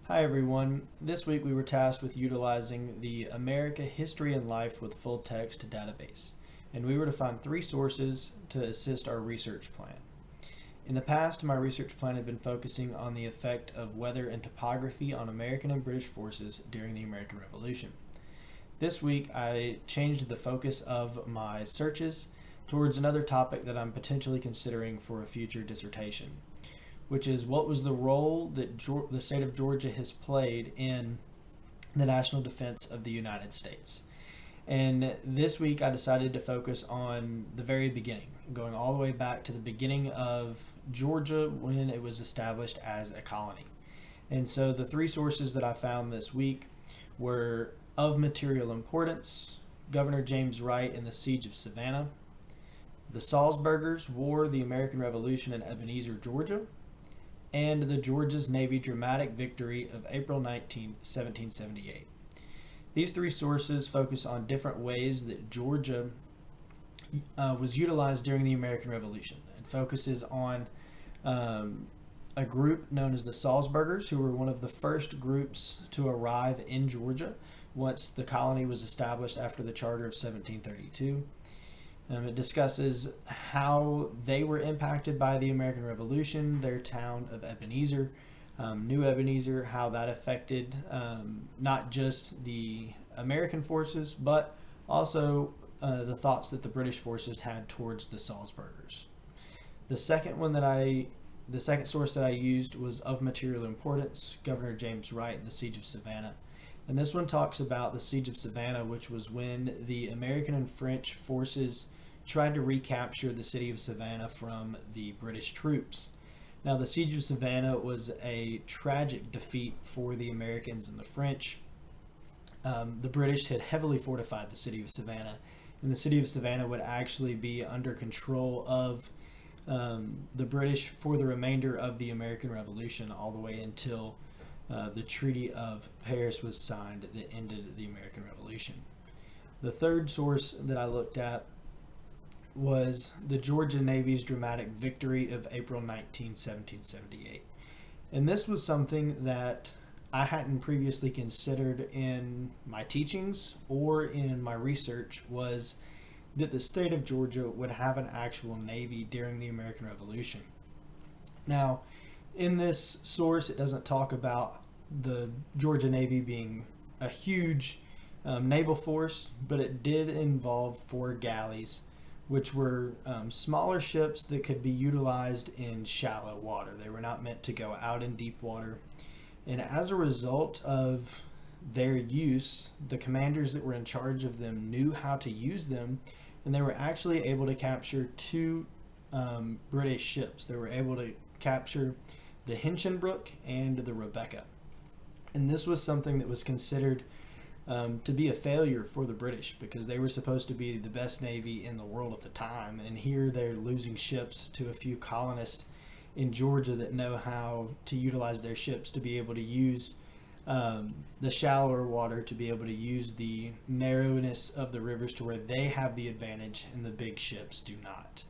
Hi everyone. This week we were tasked with utilizing the America History and Life with Full Text database, and we were to find three sources to assist our research plan. In the past, my research plan had been focusing on the effect of weather and topography on American and British forces during the American Revolution. This week I changed the focus of my searches towards another topic that I'm potentially considering for a future dissertation, which is what was the role that the state of Georgia has played in the national defense of the United States. And this week I decided to focus on the very beginning, going all the way back to the beginning of Georgia when it was established as a colony. And so the three sources that I found this week were Of Material Importance, Governor James Wright and the Siege of Savannah, the Salzburgers War, the American Revolution in Ebenezer, Georgia, and the Georgia's Navy dramatic victory of April 19, 1778. These three sources focus on different ways that Georgia was utilized during the American Revolution. It focuses on a group known as the Salzburgers, who were one of the first groups to arrive in Georgia once the colony was established after the Charter of 1732. It discusses how they were impacted by the American Revolution, their town of Ebenezer, New Ebenezer, how that affected not just the American forces, but also the thoughts that the British forces had towards the Salzburgers. The second source that I used was Of Material Importance, Governor James Wright and the Siege of Savannah. And this one talks about the Siege of Savannah, which was when the American and French forces tried to recapture the city of Savannah from the British troops. Now, the Siege of Savannah was a tragic defeat for the Americans and the French. The British had heavily fortified the city of Savannah, and the city of Savannah would actually be under control of the British for the remainder of the American Revolution, all the way until the Treaty of Paris was signed that ended the American Revolution. The third source that I looked at was the Georgia Navy's dramatic victory of April 19, 1778. And this was something that I hadn't previously considered in my teachings or in my research, was that the state of Georgia would have an actual navy during the American Revolution. Now, in this source, it doesn't talk about the Georgia Navy being a huge naval force, but it did involve 4 galleys, which were smaller ships that could be utilized in shallow water. They were not meant to go out in deep water. And as a result of their use, the commanders that were in charge of them knew how to use them, and they were actually able to capture 2 British ships. They were able to capture the Hinchinbrook and the Rebecca. And this was something that was considered to be a failure for the British, because they were supposed to be the best navy in the world at the time, and here they're losing ships to a few colonists in Georgia that know how to utilize their ships to be able to use the shallower water, to be able to use the narrowness of the rivers to where they have the advantage and the big ships do not.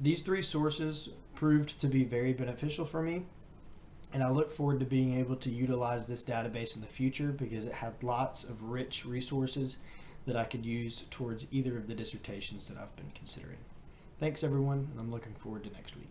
These three sources proved to be very beneficial for me, and I look forward to being able to utilize this database in the future, because it had lots of rich resources that I could use towards either of the dissertations that I've been considering. Thanks everyone, and I'm looking forward to next week.